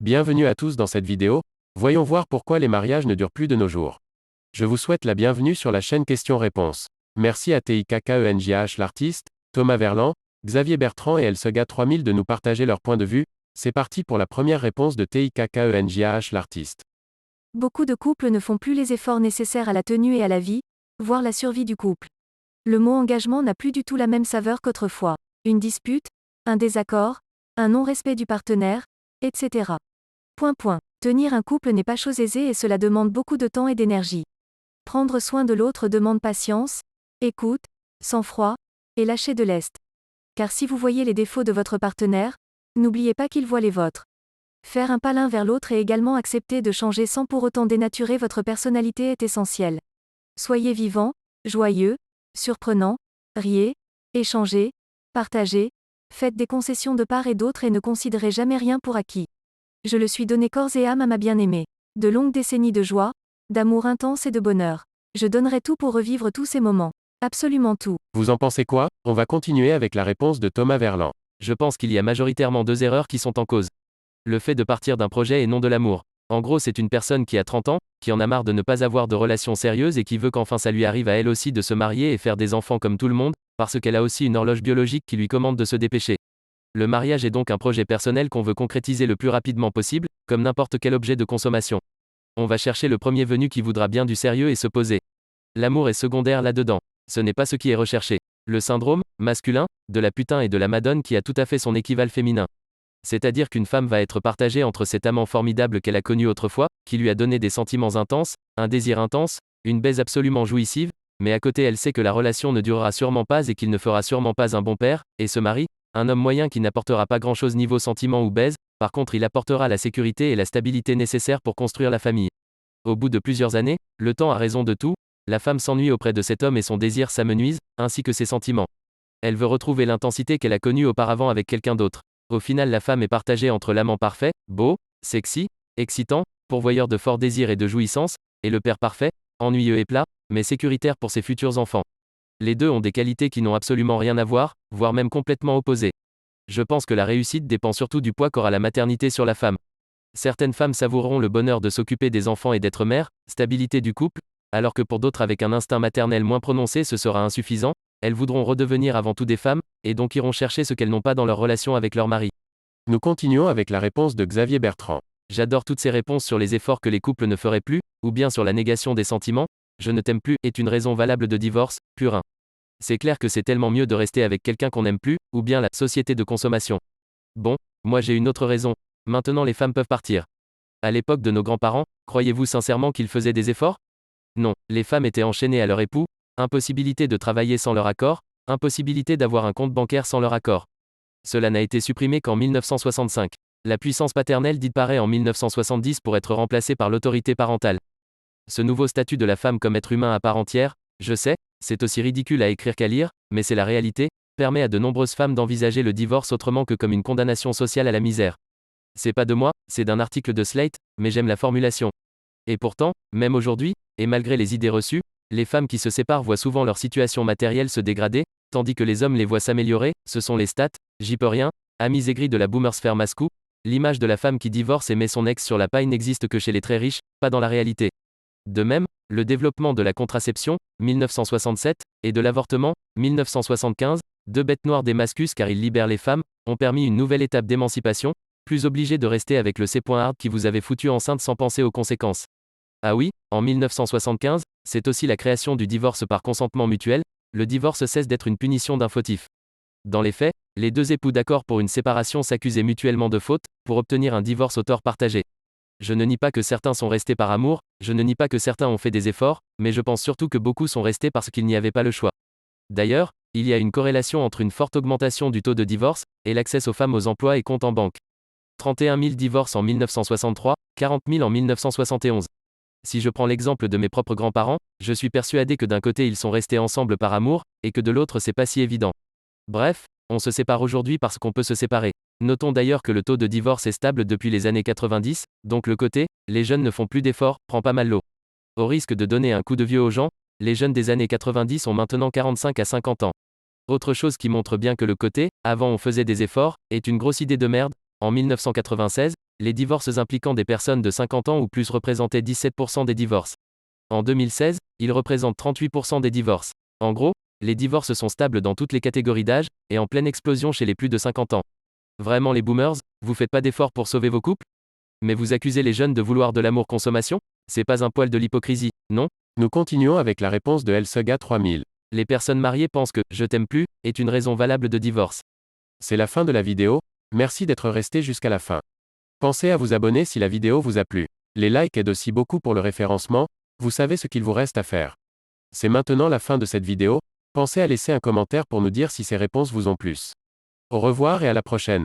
Bienvenue à tous dans cette vidéo, voyons voir pourquoi les mariages ne durent plus de nos jours. Je vous souhaite la bienvenue sur la chaîne Questions-Réponses. Merci à TIKKENJH l'artiste, Thomas Verlan, Xavier Bertrand et Elsega 3000 de nous partager leur point de vue. C'est parti pour la première réponse de TIKKENJH l'artiste. Beaucoup de couples ne font plus les efforts nécessaires à la tenue et à la vie, voire la survie du couple. Le mot engagement n'a plus du tout la même saveur qu'autrefois. Une dispute, un désaccord, un non-respect du partenaire, etc. Tenir un couple n'est pas chose aisée et cela demande beaucoup de temps et d'énergie. Prendre soin de l'autre demande patience, écoute, sang-froid, et lâcher de lest. Car si vous voyez les défauts de votre partenaire, n'oubliez pas qu'il voit les vôtres. Faire un pas l'un vers l'autre et également accepter de changer sans pour autant dénaturer votre personnalité est essentiel. Soyez vivant, joyeux, surprenant, riez, échangez, partagez, faites des concessions de part et d'autre et ne considérez jamais rien pour acquis. Je le suis donné corps et âme à ma bien-aimée. De longues décennies de joie, d'amour intense et de bonheur. Je donnerai tout pour revivre tous ces moments. Absolument tout. Vous en pensez quoi? On va continuer avec la réponse de Thomas Verlan. Je pense qu'il y a majoritairement deux erreurs qui sont en cause. Le fait de partir d'un projet et non de l'amour. En gros, c'est une personne qui a 30 ans, qui en a marre de ne pas avoir de relation sérieuse et qui veut qu'enfin ça lui arrive à elle aussi de se marier et faire des enfants comme tout le monde, parce qu'elle a aussi une horloge biologique qui lui commande de se dépêcher. Le mariage est donc un projet personnel qu'on veut concrétiser le plus rapidement possible, comme n'importe quel objet de consommation. On va chercher le premier venu qui voudra bien du sérieux et se poser. L'amour est secondaire là-dedans. Ce n'est pas ce qui est recherché. Le syndrome, masculin, de la putain et de la madone qui a tout à fait son équivalent féminin. C'est-à-dire qu'une femme va être partagée entre cet amant formidable qu'elle a connu autrefois, qui lui a donné des sentiments intenses, un désir intense, une baise absolument jouissive, mais à côté elle sait que la relation ne durera sûrement pas et qu'il ne fera sûrement pas un bon père, et se marie, un homme moyen qui n'apportera pas grand-chose niveau sentiment ou baise, par contre il apportera la sécurité et la stabilité nécessaires pour construire la famille. Au bout de plusieurs années, le temps a raison de tout, la femme s'ennuie auprès de cet homme et son désir s'amenuise, ainsi que ses sentiments. Elle veut retrouver l'intensité qu'elle a connue auparavant avec quelqu'un d'autre. Au final, la femme est partagée entre l'amant parfait, beau, sexy, excitant, pourvoyeur de forts désirs et de jouissance, et le père parfait, ennuyeux et plat, mais sécuritaire pour ses futurs enfants. Les deux ont des qualités qui n'ont absolument rien à voir, voire même complètement opposées. Je pense que la réussite dépend surtout du poids qu'aura la maternité sur la femme. Certaines femmes savoureront le bonheur de s'occuper des enfants et d'être mères, stabilité du couple, alors que pour d'autres avec un instinct maternel moins prononcé ce sera insuffisant, elles voudront redevenir avant tout des femmes, et donc iront chercher ce qu'elles n'ont pas dans leur relation avec leur mari. Nous continuons avec la réponse de Xavier Bertrand. J'adore toutes ces réponses sur les efforts que les couples ne feraient plus, ou bien sur la négation des sentiments, je ne t'aime plus, est une raison valable de divorce, purin. C'est clair que c'est tellement mieux de rester avec quelqu'un qu'on n'aime plus, ou bien la société de consommation. Bon, moi j'ai une autre raison. Maintenant les femmes peuvent partir. À l'époque de nos grands-parents, croyez-vous sincèrement qu'ils faisaient des efforts? Non, les femmes étaient enchaînées à leur époux, impossibilité de travailler sans leur accord, impossibilité d'avoir un compte bancaire sans leur accord. Cela n'a été supprimé qu'en 1965. La puissance paternelle disparaît en 1970 pour être remplacée par l'autorité parentale. Ce nouveau statut de la femme comme être humain à part entière, je sais, c'est aussi ridicule à écrire qu'à lire, mais c'est la réalité, permet à de nombreuses femmes d'envisager le divorce autrement que comme une condamnation sociale à la misère. C'est pas de moi, c'est d'un article de Slate, mais j'aime la formulation. Et pourtant, même aujourd'hui, et malgré les idées reçues, les femmes qui se séparent voient souvent leur situation matérielle se dégrader, tandis que les hommes les voient s'améliorer, ce sont les stats, j'y peux rien, amis aigris de la boomersphère mascou, l'image de la femme qui divorce et met son ex sur la paille n'existe que chez les très riches, pas dans la réalité. De même, le développement de la contraception, 1967, et de l'avortement, 1975, deux bêtes noires des mascus car ils libèrent les femmes, ont permis une nouvelle étape d'émancipation, plus obligé de rester avec le C.hard qui vous avait foutu enceinte sans penser aux conséquences. Ah oui, en 1975, c'est aussi la création du divorce par consentement mutuel, le divorce cesse d'être une punition d'un fautif. Dans les faits, les deux époux d'accord pour une séparation s'accusaient mutuellement de faute, pour obtenir un divorce au tort partagé. Je ne nie pas que certains sont restés par amour, je ne nie pas que certains ont fait des efforts, mais je pense surtout que beaucoup sont restés parce qu'ils n'y avaient pas le choix. D'ailleurs, il y a une corrélation entre une forte augmentation du taux de divorce, et l'accès aux femmes aux emplois et comptes en banque. 31 000 divorces en 1963, 40 000 en 1971. Si je prends l'exemple de mes propres grands-parents, je suis persuadé que d'un côté ils sont restés ensemble par amour, et que de l'autre c'est pas si évident. Bref, on se sépare aujourd'hui parce qu'on peut se séparer. Notons d'ailleurs que le taux de divorce est stable depuis les années 90, donc le côté « les jeunes ne font plus d'efforts » prend pas mal l'eau. Au risque de donner un coup de vieux aux gens, les jeunes des années 90 ont maintenant 45 à 50 ans. Autre chose qui montre bien que le côté « avant on faisait des efforts » est une grosse idée de merde. En 1996, Les divorces impliquant des personnes de 50 ans ou plus représentaient 17% des divorces. En 2016, ils représentent 38% des divorces. En gros, les divorces sont stables dans toutes les catégories d'âge, et en pleine explosion chez les plus de 50 ans. Vraiment les boomers, vous faites pas d'efforts pour sauver vos couples? Mais vous accusez les jeunes de vouloir de l'amour consommation? C'est pas un poil de l'hypocrisie, non? Nous continuons avec la réponse de Elsega 3000. Les personnes mariées pensent que je t'aime plus est une raison valable de divorce. C'est la fin de la vidéo, merci d'être resté jusqu'à la fin. Pensez à vous abonner si la vidéo vous a plu. Les likes aident aussi beaucoup pour le référencement, vous savez ce qu'il vous reste à faire. C'est maintenant la fin de cette vidéo, pensez à laisser un commentaire pour nous dire si ces réponses vous ont plu. Au revoir et à la prochaine.